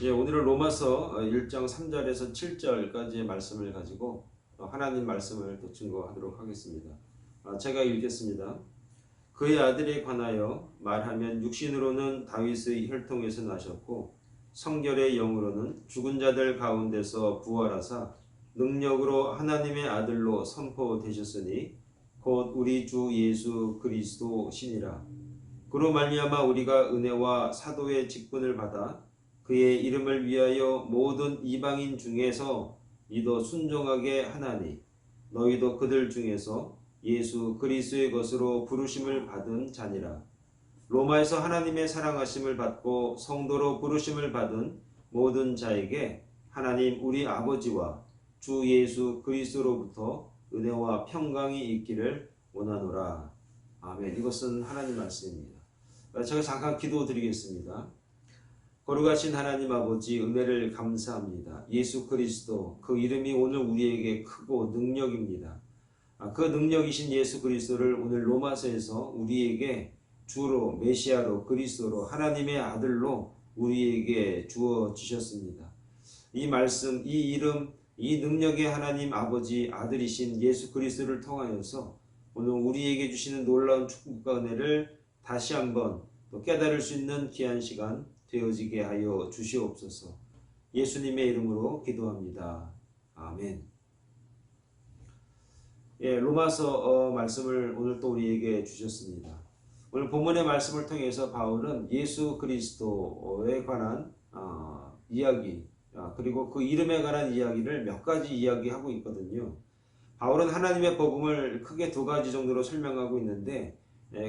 오늘은 로마서 1장 3절에서 7절까지의 말씀을 가지고 하나님 말씀을 더 증거하도록 하겠습니다. 제가 읽겠습니다. 그의 아들에 관하여 말하면 육신으로는 다윗의 혈통에서 나셨고 성결의 영으로는 죽은 자들 가운데서 부활하사 능력으로 하나님의 아들로 선포되셨으니 곧 우리 주 예수 그리스도시니라. 그로 말미암아 우리가 은혜와 사도의 직분을 받아 그의 이름을 위하여 모든 이방인 중에서 이도 순종하게 하나니 너희도 그들 중에서 예수 그리스도의 것으로 부르심을 받은 자니라. 로마에서 하나님의 사랑하심을 받고 성도로 부르심을 받은 모든 자에게 하나님 우리 아버지와 주 예수 그리스도로부터 은혜와 평강이 있기를 원하노라. 아멘. 이것은 하나님 말씀입니다. 제가 잠깐 기도드리겠습니다. 거룩하신 하나님 아버지, 은혜를 감사합니다. 예수 그리스도, 그 이름이 오늘 우리에게 크고 능력입니다. 그 능력이신 예수 그리스도를 오늘 로마서에서 우리에게 주로, 메시아로, 그리스도로, 하나님의 아들로 우리에게 주어 주셨습니다. 이 말씀, 이 이름, 이 능력의 하나님 아버지 아들이신 예수 그리스도를 통하여서 오늘 우리에게 주시는 놀라운 축복과 은혜를 다시 한번 또 깨달을 수 있는 귀한 시간 되어지게 하여 주시옵소서. 예수님의 이름으로 기도합니다. 아멘. 로마서 말씀을 오늘 또 우리에게 주셨습니다. 오늘 본문의 말씀을 통해서 바울은 예수 그리스도에 관한 이야기, 그리고 그 이름에 관한 이야기를 몇 가지 이야기하고 있거든요. 바울은 하나님의 복음을 크게 두 가지 정도로 설명하고 있는데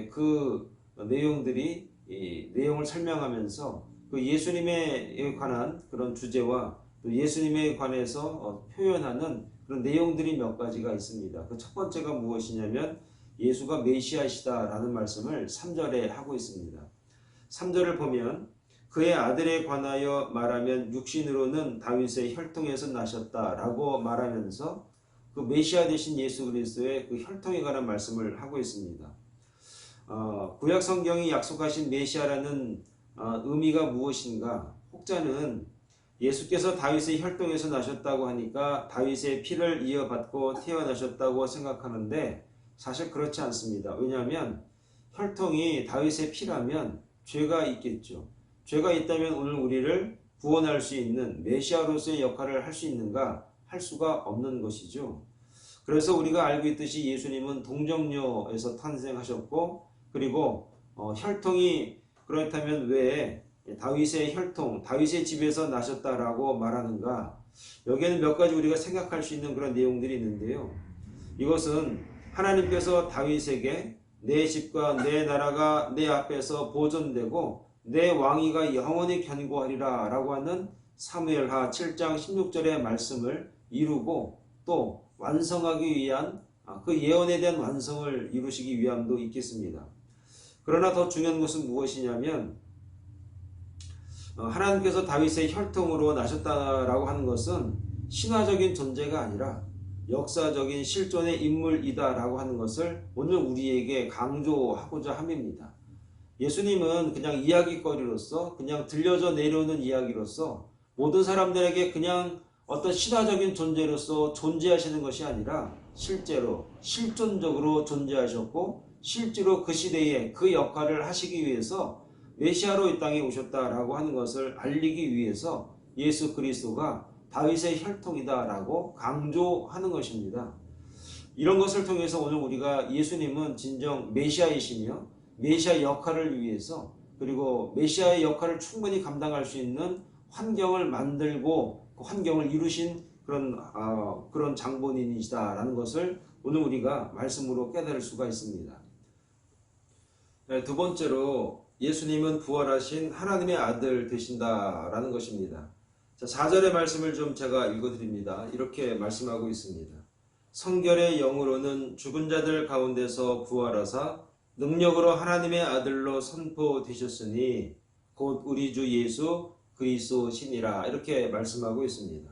그 내용들이 이 내용을 설명하면서 그 예수님에 관한 그런 주제와 또 예수님에 관해서 표현하는 그런 내용들이 몇 가지가 있습니다. 그 첫 번째가 무엇이냐면 예수가 메시아시다라는 말씀을 3절에 하고 있습니다. 3절을 보면 그의 아들에 관하여 말하면 육신으로는 다윗의 혈통에서 나셨다라고 말하면서 그 메시아 되신 예수 그리스도의 그 혈통에 관한 말씀을 하고 있습니다. 구약 성경이 약속하신 메시아라는 의미가 무엇인가? 혹자는 예수께서 다윗의 혈통에서 나셨다고 하니까 다윗의 피를 이어받고 태어나셨다고 생각하는데 사실 그렇지 않습니다. 왜냐하면 혈통이 다윗의 피라면 죄가 있겠죠. 죄가 있다면 오늘 우리를 구원할 수 있는 메시아로서의 역할을 할 수 있는가? 할 수가 없는 것이죠. 그래서 우리가 알고 있듯이 예수님은 동정녀에서 탄생하셨고 그리고 혈통이 그렇다면 왜 다윗의 혈통, 다윗의 집에서 나셨다라고 말하는가? 여기에는 몇 가지 우리가 생각할 수 있는 그런 내용들이 있는데요. 이것은 하나님께서 다윗에게 내 집과 내 나라가 내 앞에서 보존되고 내 왕위가 영원히 견고하리라 라고 하는 사무엘하 7장 16절의 말씀을 이루고 또 완성하기 위한 그 예언에 대한 완성을 이루시기 위함도 있겠습니다. 그러나 더 중요한 것은 무엇이냐면 하나님께서 다윗의 혈통으로 나셨다라고 하는 것은 신화적인 존재가 아니라 역사적인 실존의 인물이다라고 하는 것을 오늘 우리에게 강조하고자 함입니다. 예수님은 그냥 이야기거리로서 그냥 들려져 내려오는 이야기로서 모든 사람들에게 그냥 어떤 신화적인 존재로서 존재하시는 것이 아니라 실제로 실존적으로 존재하셨고 실제로 그 시대에 그 역할을 하시기 위해서 메시아로 이 땅에 오셨다라고 하는 것을 알리기 위해서 예수 그리스도가 다윗의 혈통이다라고 강조하는 것입니다. 이런 것을 통해서 오늘 우리가 예수님은 진정 메시아이시며 메시아 역할을 위해서 그리고 메시아의 역할을 충분히 감당할 수 있는 환경을 만들고 그 환경을 이루신 그런 장본인이시다라는 것을 오늘 우리가 말씀으로 깨달을 수가 있습니다. 두 번째로 예수님은 부활하신 하나님의 아들 되신다라는 것입니다. 자, 4절의 말씀을 좀 제가 읽어드립니다. 이렇게 말씀하고 있습니다. 성결의 영으로는 죽은 자들 가운데서 부활하사 능력으로 하나님의 아들로 선포되셨으니 곧 우리 주 예수 그리스도시니라 이렇게 말씀하고 있습니다.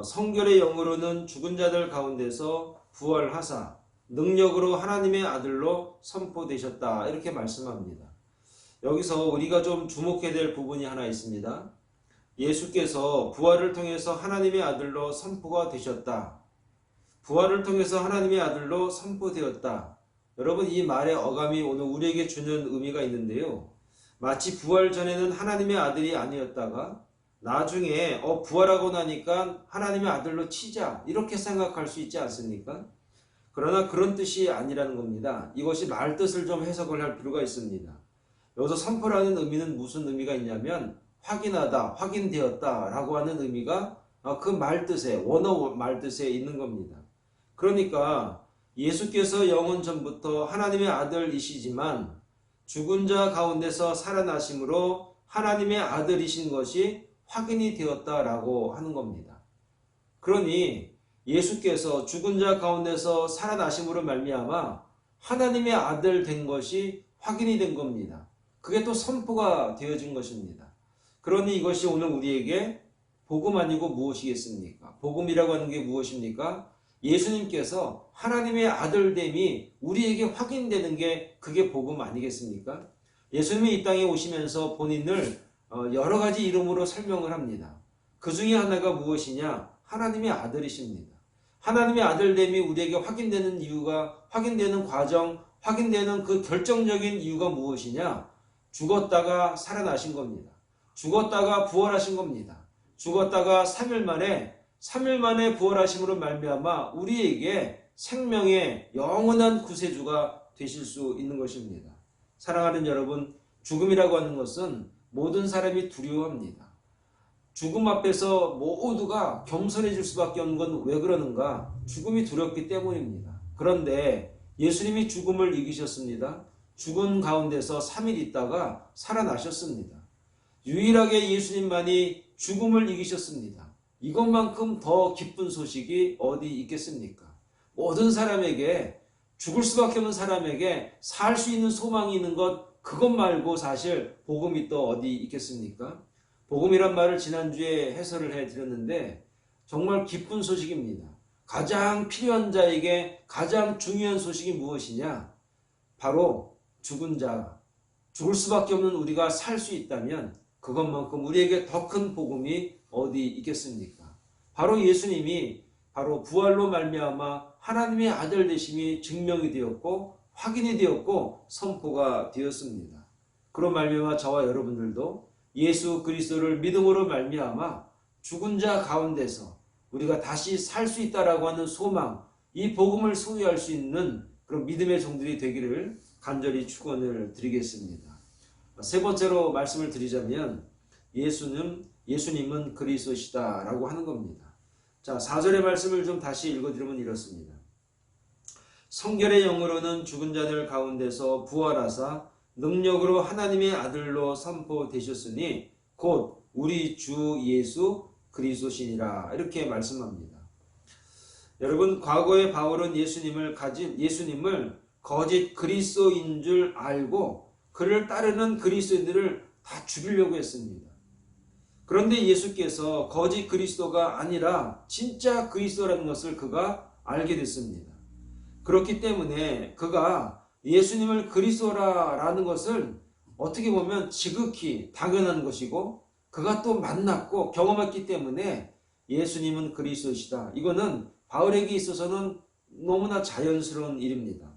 성결의 영으로는 죽은 자들 가운데서 부활하사 능력으로 하나님의 아들로 선포되셨다 이렇게 말씀합니다. 여기서 우리가 좀 주목해야 될 부분이 하나 있습니다. 예수께서 부활을 통해서 하나님의 아들로 선포가 되셨다. 부활을 통해서 하나님의 아들로 선포되었다. 여러분, 이 말의 어감이 오늘 우리에게 주는 의미가 있는데요. 마치 부활 전에는 하나님의 아들이 아니었다가 나중에 부활하고 나니까 하나님의 아들로 치자 이렇게 생각할 수 있지 않습니까? 그러나 그런 뜻이 아니라는 겁니다. 이것이 말뜻을 좀 해석을 할 필요가 있습니다. 여기서 선포라는 의미는 무슨 의미가 있냐면 확인하다, 확인되었다 라고 하는 의미가 그 말뜻에, 원어 말뜻에 있는 겁니다. 그러니까 예수께서 영원 전부터 하나님의 아들이시지만 죽은 자 가운데서 살아나심으로 하나님의 아들이신 것이 확인이 되었다라고 하는 겁니다. 그러니 예수께서 죽은 자 가운데서 살아나심으로 말미암아 하나님의 아들 된 것이 확인이 된 겁니다. 그게 또 선포가 되어진 것입니다. 그러니 이것이 오늘 우리에게 복음 아니고 무엇이겠습니까? 복음이라고 하는 게 무엇입니까? 예수님께서 하나님의 아들됨이 우리에게 확인되는 게 그게 복음 아니겠습니까? 예수님이 이 땅에 오시면서 본인을 여러 가지 이름으로 설명을 합니다. 그 중에 하나가 무엇이냐? 하나님의 아들이십니다. 하나님의 아들됨이 우리에게 확인되는 이유가, 확인되는 과정, 확인되는 그 결정적인 이유가 무엇이냐? 죽었다가 살아나신 겁니다. 죽었다가 부활하신 겁니다. 죽었다가 3일 만에 부활하심으로 말미암아 우리에게 생명의 영원한 구세주가 되실 수 있는 것입니다. 사랑하는 여러분, 죽음이라고 하는 것은 모든 사람이 두려워합니다. 죽음 앞에서 모두가 겸손해질 수밖에 없는 건 왜 그러는가? 죽음이 두렵기 때문입니다. 그런데 예수님이 죽음을 이기셨습니다. 죽은 가운데서 3일 있다가 살아나셨습니다. 유일하게 예수님만이 죽음을 이기셨습니다. 이것만큼 더 기쁜 소식이 어디 있겠습니까? 모든 사람에게, 죽을 수밖에 없는 사람에게 살 수 있는 소망이 있는 것, 그것 말고 사실 복음이 또 어디 있겠습니까? 복음이란 말을 지난주에 해설을 해드렸는데 정말 기쁜 소식입니다. 가장 필요한 자에게 가장 중요한 소식이 무엇이냐? 바로 죽은 자, 죽을 수밖에 없는 우리가 살 수 있다면 그것만큼 우리에게 더 큰 복음이 어디 있겠습니까? 바로 예수님이 바로 부활로 말미암아 하나님의 아들 되심이 증명이 되었고 확인이 되었고 선포가 되었습니다. 그로 말미암아 저와 여러분들도 예수 그리스도를 믿음으로 말미암아 죽은 자 가운데서 우리가 다시 살 수 있다라고 하는 소망, 이 복음을 소유할 수 있는 그런 믿음의 종들이 되기를 간절히 축원을 드리겠습니다. 세 번째로 말씀을 드리자면 예수님은 그리스도시다라고 하는 겁니다. 자, 4절의 말씀을 좀 다시 읽어드리면 이렇습니다. 성결의 영으로는 죽은 자들 가운데서 부활하사 능력으로 하나님의 아들로 선포되셨으니 곧 우리 주 예수 그리스도시니라 이렇게 말씀합니다. 여러분, 과거에 바울은 예수님을 거짓 그리스도인 줄 알고 그를 따르는 그리스도인들을 다 죽이려고 했습니다. 그런데 예수께서 거짓 그리스도가 아니라 진짜 그리스도라는 것을 그가 알게 됐습니다. 그렇기 때문에 그가 예수님을 그리스도라는 것을 어떻게 보면 지극히 당연한 것이고 그가 또 만났고 경험했기 때문에 예수님은 그리스도시다. 이거는 바울에게 있어서는 너무나 자연스러운 일입니다.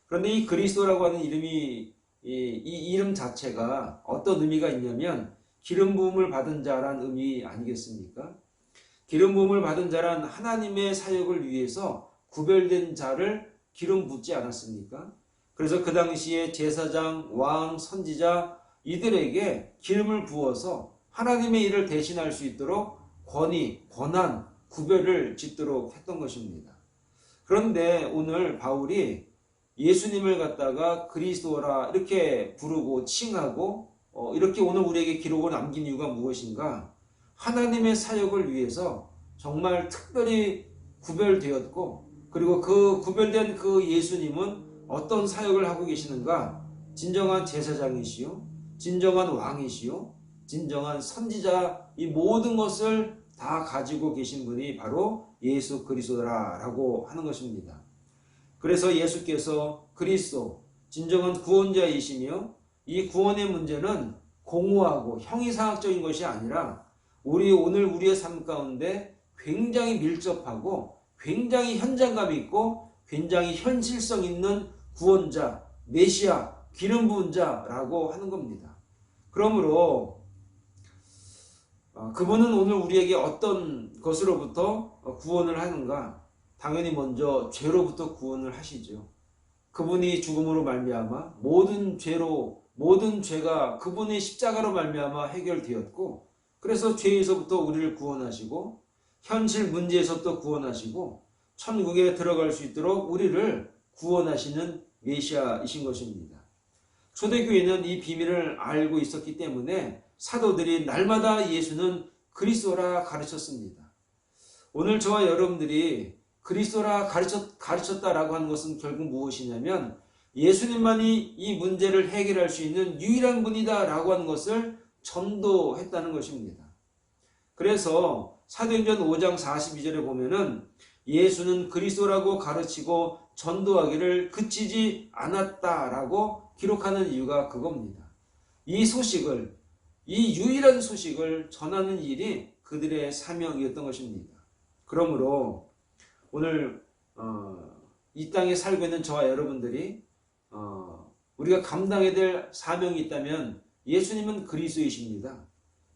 그런데 이 그리스도라고 하는 이름이 이 이름 자체가 어떤 의미가 있냐면 기름 부음을 받은 자란 의미 아니겠습니까? 기름 부음을 받은 자란 하나님의 사역을 위해서 구별된 자를 기름 붓지 않았습니까? 그래서 그 당시에 제사장, 왕, 선지자 이들에게 기름을 부어서 하나님의 일을 대신할 수 있도록 권위, 권한, 구별을 짓도록 했던 것입니다. 그런데 오늘 바울이 예수님을 갖다가 그리스도라 이렇게 부르고 칭하고 이렇게 오늘 우리에게 기록을 남긴 이유가 무엇인가? 하나님의 사역을 위해서 정말 특별히 구별되었고, 그리고 그 구별된 그 예수님은 어떤 사역을 하고 계시는가? 진정한 제사장이시요, 진정한 왕이시요, 진정한 선지자, 이 모든 것을 다 가지고 계신 분이 바로 예수 그리스도라라고 하는 것입니다. 그래서 예수께서 그리스도, 진정한 구원자이시며, 이 구원의 문제는 공허하고 형이상학적인 것이 아니라 오늘 우리의 삶 가운데 굉장히 밀접하고 굉장히 현장감 있고 굉장히 현실성 있는 구원자, 메시아, 기름 부은 자라고 하는 겁니다. 그러므로 그분은 오늘 우리에게 어떤 것으로부터 구원을 하는가? 당연히 먼저 죄로부터 구원을 하시죠. 그분이 죽음으로 말미암아 모든 죄가 그분의 십자가로 말미암아 해결되었고, 그래서 죄에서부터 우리를 구원하시고 현실 문제에서부터 구원하시고 천국에 들어갈 수 있도록 우리를 구원하시는 메시아이신 것입니다. 초대교회는 이 비밀을 알고 있었기 때문에 사도들이 날마다 예수는 그리스도라 가르쳤습니다. 오늘 저와 여러분들이 그리스도라 가르쳤다라고 하는 것은 결국 무엇이냐면 예수님만이 이 문제를 해결할 수 있는 유일한 분이다 라고 하는 것을 전도했다는 것입니다. 그래서 사도행전 5장 42절에 보면은 예수는 그리스도라고 가르치고 전도하기를 그치지 않았다라고 기록하는 이유가 그겁니다. 이 유일한 소식을 전하는 일이 그들의 사명이었던 것입니다. 그러므로 오늘 이 땅에 살고 있는 저와 여러분들이 우리가 감당해야 될 사명이 있다면 예수님은 그리스도이십니다.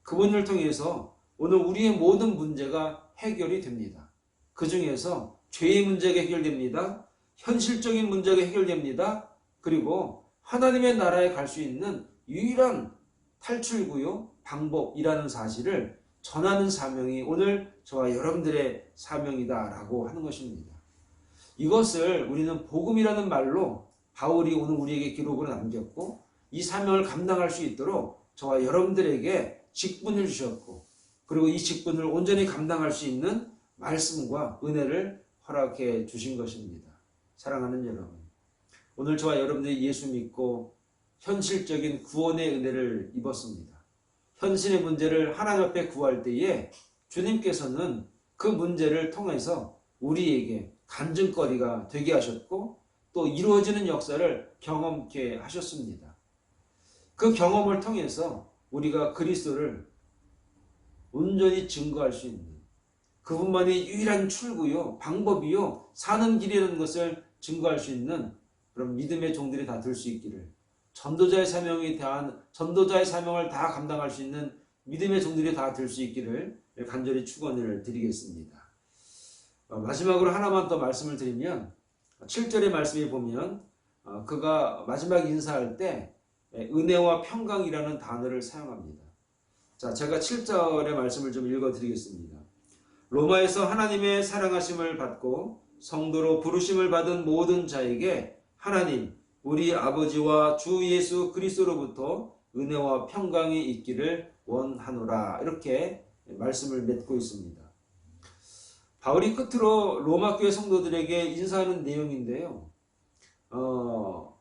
그분을 통해서 오늘 우리의 모든 문제가 해결이 됩니다. 그 중에서 죄의 문제가 해결됩니다. 현실적인 문제가 해결됩니다. 그리고 하나님의 나라에 갈 수 있는 유일한 탈출구요, 방법이라는 사실을 전하는 사명이 오늘 저와 여러분들의 사명이다라고 하는 것입니다. 이것을 우리는 복음이라는 말로 바울이 오늘 우리에게 기록으로 남겼고, 이 사명을 감당할 수 있도록 저와 여러분들에게 직분을 주셨고, 그리고 이 직분을 온전히 감당할 수 있는 말씀과 은혜를 허락해 주신 것입니다. 사랑하는 여러분, 오늘 저와 여러분들이 예수 믿고 현실적인 구원의 은혜를 입었습니다. 현실의 문제를 하나님 앞에 구할 때에 주님께서는 그 문제를 통해서 우리에게 간증거리가 되게 하셨고 또 이루어지는 역사를 경험케 하셨습니다. 그 경험을 통해서 우리가 그리스도를 온전히 증거할 수 있는, 그분만이 유일한 출구요, 방법이요, 사는 길이라는 것을 증거할 수 있는 그런 믿음의 종들이 다 될 수 있기를, 전도자의 사명을 다 감당할 수 있는 믿음의 종들이 다 될 수 있기를 간절히 축원을 드리겠습니다. 마지막으로 하나만 더 말씀을 드리면 7절의 말씀에 보면 그가 마지막 인사할 때 은혜와 평강이라는 단어를 사용합니다. 자, 제가 7절의 말씀을 좀 읽어드리겠습니다. 로마에서 하나님의 사랑하심을 받고 성도로 부르심을 받은 모든 자에게 하나님 우리 아버지와 주 예수 그리스도로부터 은혜와 평강이 있기를 원하노라, 이렇게 말씀을 맺고 있습니다. 바울이 끝으로 로마 교회 성도들에게 인사하는 내용인데요.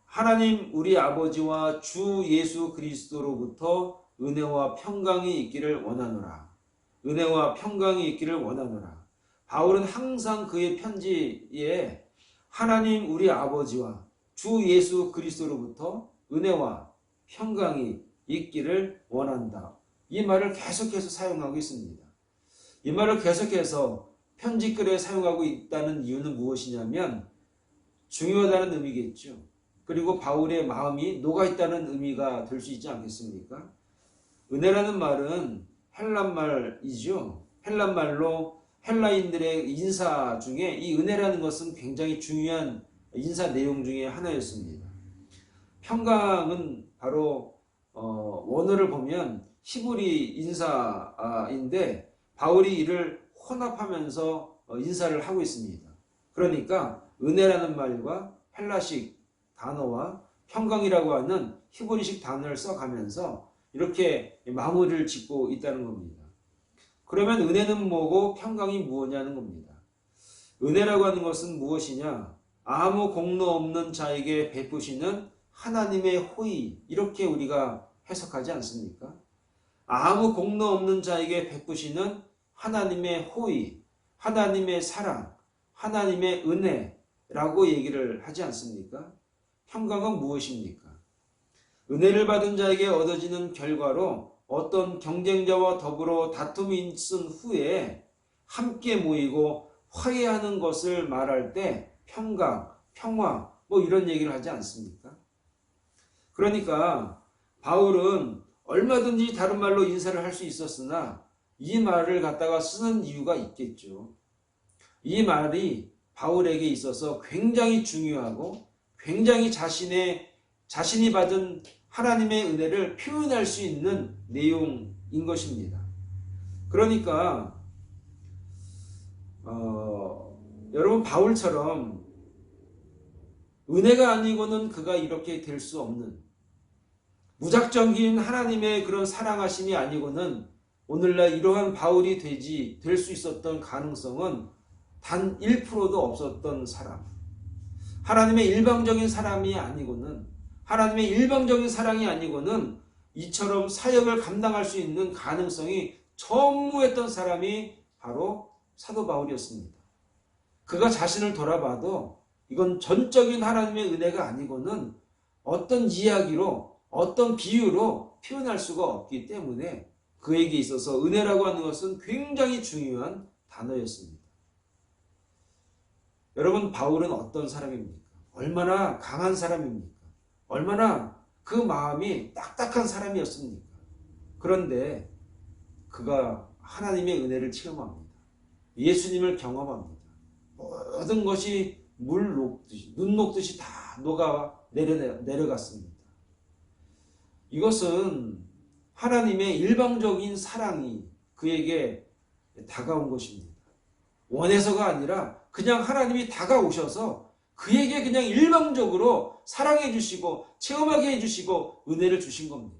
하나님 우리 아버지와 주 예수 그리스도로부터 은혜와 평강이 있기를 원하노라. 은혜와 평강이 있기를 원하노라. 바울은 항상 그의 편지에 하나님 우리 아버지와 주 예수 그리스도로부터 은혜와 평강이 있기를 원한다, 이 말을 계속해서 사용하고 있습니다. 이 말을 계속해서 편지글에 사용하고 있다는 이유는 무엇이냐면 중요하다는 의미겠죠. 그리고 바울의 마음이 녹아있다는 의미가 될 수 있지 않겠습니까? 은혜라는 말은 헬란말이죠. 헬란말로 헬라인들의 인사 중에 이 은혜라는 것은 굉장히 중요한 인사 내용 중에 하나였습니다. 평강은 바로 원어를 보면 히브리 인사인데 바울이 이를 혼합하면서 인사를 하고 있습니다. 그러니까 은혜라는 말과 헬라식 단어와 평강이라고 하는 히브리식 단어를 써가면서 이렇게 마무리를 짓고 있다는 겁니다. 그러면 은혜는 뭐고 평강이 무엇이냐는 겁니다. 은혜라고 하는 것은 무엇이냐? 아무 공로 없는 자에게 베푸시는 하나님의 호의, 이렇게 우리가 해석하지 않습니까? 아무 공로 없는 자에게 베푸시는 하나님의 호의, 하나님의 사랑, 하나님의 은혜라고 얘기를 하지 않습니까? 평강은 무엇입니까? 은혜를 받은 자에게 얻어지는 결과로 어떤 경쟁자와 더불어 다툼이 있은 후에 함께 모이고 화해하는 것을 말할 때 평강, 평화 뭐 이런 얘기를 하지 않습니까? 그러니까 바울은 얼마든지 다른 말로 인사를 할 수 있었으나 이 말을 갖다가 쓰는 이유가 있겠죠. 이 말이 바울에게 있어서 굉장히 중요하고 굉장히 자신이 받은 하나님의 은혜를 표현할 수 있는 내용인 것입니다. 그러니까 여러분 바울처럼 은혜가 아니고는 그가 이렇게 될 수 없는 무작정인 하나님의 그런 사랑하심이 아니고는 오늘날 이러한 바울이 될 수 있었던 가능성은 단 1%도 없었던 사람. 하나님의 일방적인 사랑이 아니고는 이처럼 사역을 감당할 수 있는 가능성이 전무했던 사람이 바로 사도 바울이었습니다. 그가 자신을 돌아봐도 이건 전적인 하나님의 은혜가 아니고는 어떤 이야기로 어떤 비유로 표현할 수가 없기 때문에 그에게 있어서 은혜라고 하는 것은 굉장히 중요한 단어였습니다. 여러분 바울은 어떤 사람입니까? 얼마나 강한 사람입니까? 얼마나 그 마음이 딱딱한 사람이었습니까? 그런데 그가 하나님의 은혜를 체험합니다. 예수님을 경험합니다. 모든 것이 물 녹듯이 눈 녹듯이 다 녹아 내려갔습니다. 이것은 하나님의 일방적인 사랑이 그에게 다가온 것입니다. 원해서가 아니라 그냥 하나님이 다가오셔서 그에게 그냥 일방적으로 사랑해 주시고 체험하게 해주시고 은혜를 주신 겁니다.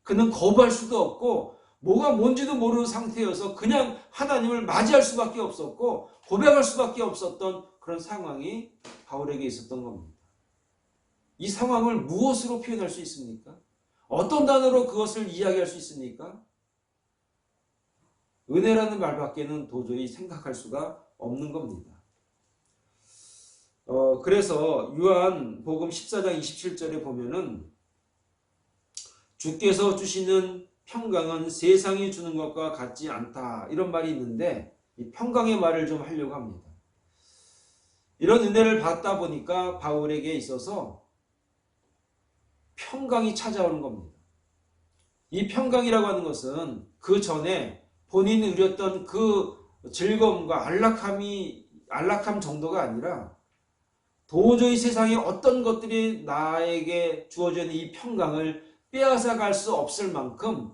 그는 거부할 수도 없고 뭐가 뭔지도 모르는 상태여서 그냥 하나님을 맞이할 수밖에 없었고 고백할 수밖에 없었던 그런 상황이 바울에게 있었던 겁니다. 이 상황을 무엇으로 표현할 수 있습니까? 어떤 단어로 그것을 이야기할 수 있습니까? 은혜라는 말밖에는 도저히 생각할 수가 없는 겁니다. 그래서 요한복음 14장 27절에 보면은 주께서 주시는 평강은 세상이 주는 것과 같지 않다 이런 말이 있는데 이 평강의 말을 좀 하려고 합니다. 이런 은혜를 받다 보니까 바울에게 있어서 평강이 찾아오는 겁니다. 이 평강이라고 하는 것은 그 전에 본인이 누렸던 그 즐거움과 안락함 정도가 아니라 도저히 세상에 어떤 것들이 나에게 주어진 이 평강을 빼앗아 갈 수 없을 만큼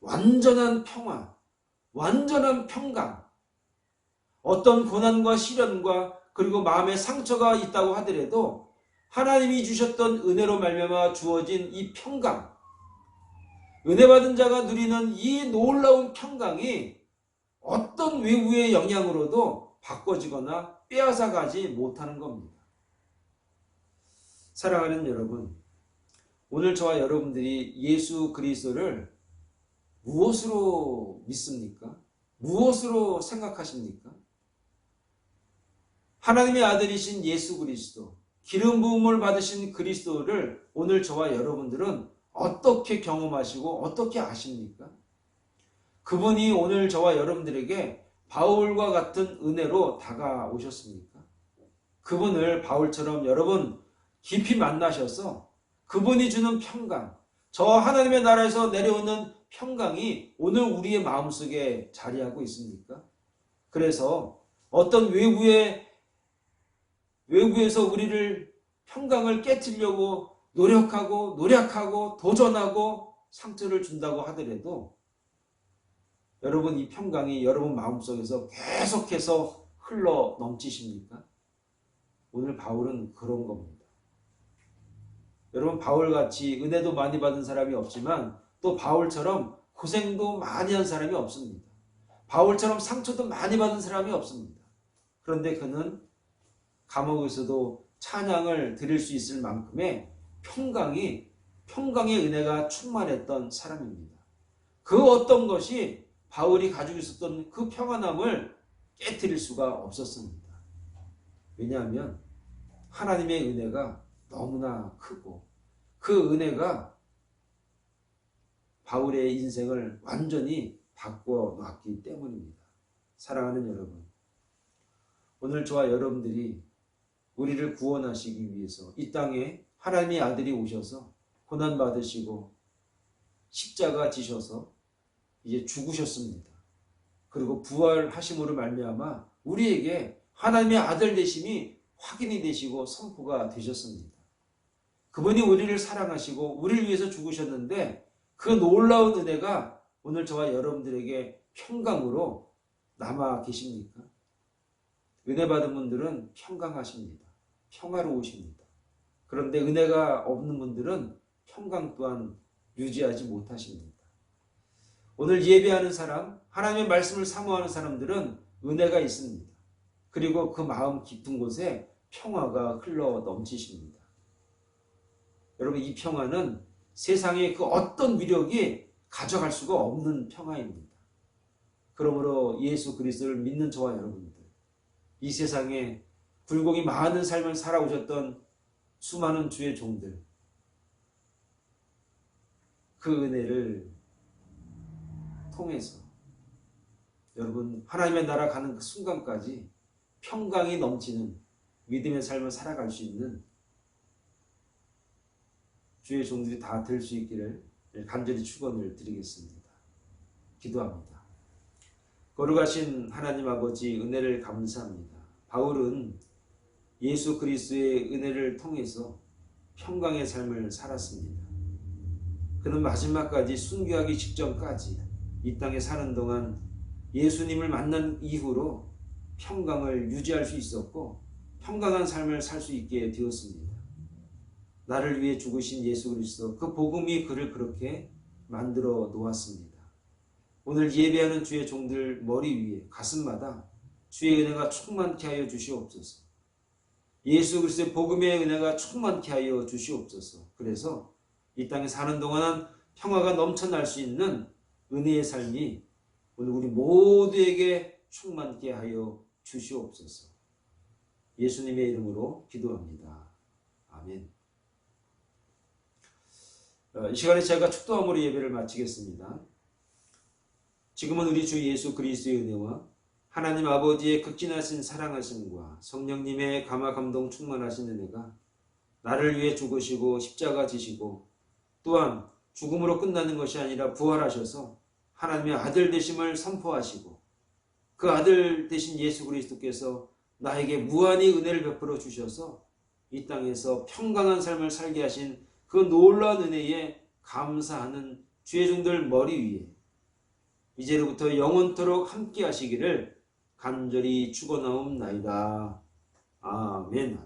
완전한 평화, 완전한 평강, 어떤 고난과 시련과 그리고 마음의 상처가 있다고 하더라도 하나님이 주셨던 은혜로 말미암아 주어진 이 평강, 은혜 받은 자가 누리는 이 놀라운 평강이 어떤 외부의 영향으로도 바꿔지거나 빼앗아가지 못하는 겁니다. 사랑하는 여러분, 오늘 저와 여러분들이 예수 그리스도를 무엇으로 믿습니까? 무엇으로 생각하십니까? 하나님의 아들이신 예수 그리스도, 기름 부음을 받으신 그리스도를 오늘 저와 여러분들은 어떻게 경험하시고 어떻게 아십니까? 그분이 오늘 저와 여러분들에게 바울과 같은 은혜로 다가오셨습니까? 그분을 바울처럼 여러분 깊이 만나셔서 그분이 주는 평강, 저 하나님의 나라에서 내려오는 평강이 오늘 우리의 마음속에 자리하고 있습니까? 그래서 어떤 외부에서 우리를 평강을 깨트리려고 노력하고 도전하고 상처를 준다고 하더라도 여러분 이 평강이 여러분 마음속에서 계속해서 흘러 넘치십니까? 오늘 바울은 그런 겁니다. 여러분, 바울같이 은혜도 많이 받은 사람이 없지만 또 바울처럼 고생도 많이 한 사람이 없습니다. 바울처럼 상처도 많이 받은 사람이 없습니다. 그런데 그는 감옥에서도 찬양을 드릴 수 있을 만큼의 평강의 은혜가 충만했던 사람입니다. 그 어떤 것이 바울이 가지고 있었던 그 평안함을 깨트릴 수가 없었습니다. 왜냐하면 하나님의 은혜가 너무나 크고 그 은혜가 바울의 인생을 완전히 바꿔놨기 때문입니다. 사랑하는 여러분, 오늘 저와 여러분들이 우리를 구원하시기 위해서 이 땅에 하나님의 아들이 오셔서 고난받으시고 십자가 지셔서 이제 죽으셨습니다. 그리고 부활하심으로 말미암아 우리에게 하나님의 아들 되심이 확인이 되시고 선포가 되셨습니다. 그분이 우리를 사랑하시고 우리를 위해서 죽으셨는데 그 놀라운 은혜가 오늘 저와 여러분들에게 평강으로 남아 계십니까? 은혜 받은 분들은 평강하십니다. 평화로우십니다. 그런데 은혜가 없는 분들은 평강 또한 유지하지 못하십니다. 오늘 예배하는 사람, 하나님의 말씀을 사모하는 사람들은 은혜가 있습니다. 그리고 그 마음 깊은 곳에 평화가 흘러 넘치십니다. 여러분, 이 평화는 세상의 그 어떤 위력이 가져갈 수가 없는 평화입니다. 그러므로 예수 그리스도를 믿는 저와 여러분들, 이 세상에 굴곡이 많은 삶을 살아오셨던 수많은 주의 종들, 그 은혜를 통해서 여러분, 하나님의 나라 가는 그 순간까지 평강이 넘치는 믿음의 삶을 살아갈 수 있는 주의 종들이 다 될 수 있기를 간절히 축원을 드리겠습니다. 기도합니다. 거룩하신 하나님 아버지, 은혜를 감사합니다. 바울은 예수 그리스도의 은혜를 통해서 평강의 삶을 살았습니다. 그는 마지막까지 순교하기 직전까지 이 땅에 사는 동안 예수님을 만난 이후로 평강을 유지할 수 있었고 평강한 삶을 살 수 있게 되었습니다. 나를 위해 죽으신 예수 그리스도, 그 복음이 그를 그렇게 만들어 놓았습니다. 오늘 예배하는 주의 종들 머리 위에, 가슴마다 주의 은혜가 충만케 하여 주시옵소서. 예수 그리스도의 복음의 은혜가 충만케 하여 주시옵소서. 그래서 이 땅에 사는 동안은 평화가 넘쳐날 수 있는 은혜의 삶이 오늘 우리 모두에게 충만케 하여 주시옵소서. 예수님의 이름으로 기도합니다. 아멘. 이 시간에 제가 축도함으로 예배를 마치겠습니다. 지금은 우리 주 예수 그리스도의 은혜와 하나님 아버지의 극진하신 사랑하심과 성령님의 감화 감동 충만하신 은혜가 나를 위해 죽으시고 십자가 지시고 또한 죽음으로 끝나는 것이 아니라 부활하셔서 하나님의 아들 되심을 선포하시고 그 아들 되신 예수 그리스도께서 나에게 무한히 은혜를 베풀어 주셔서 이 땅에서 평강한 삶을 살게 하신 그 놀라운 은혜에 감사하는 주의 종들 머리 위에 이제로부터 영원토록 함께 하시기를 간절히 축원하옵나이다. 아멘.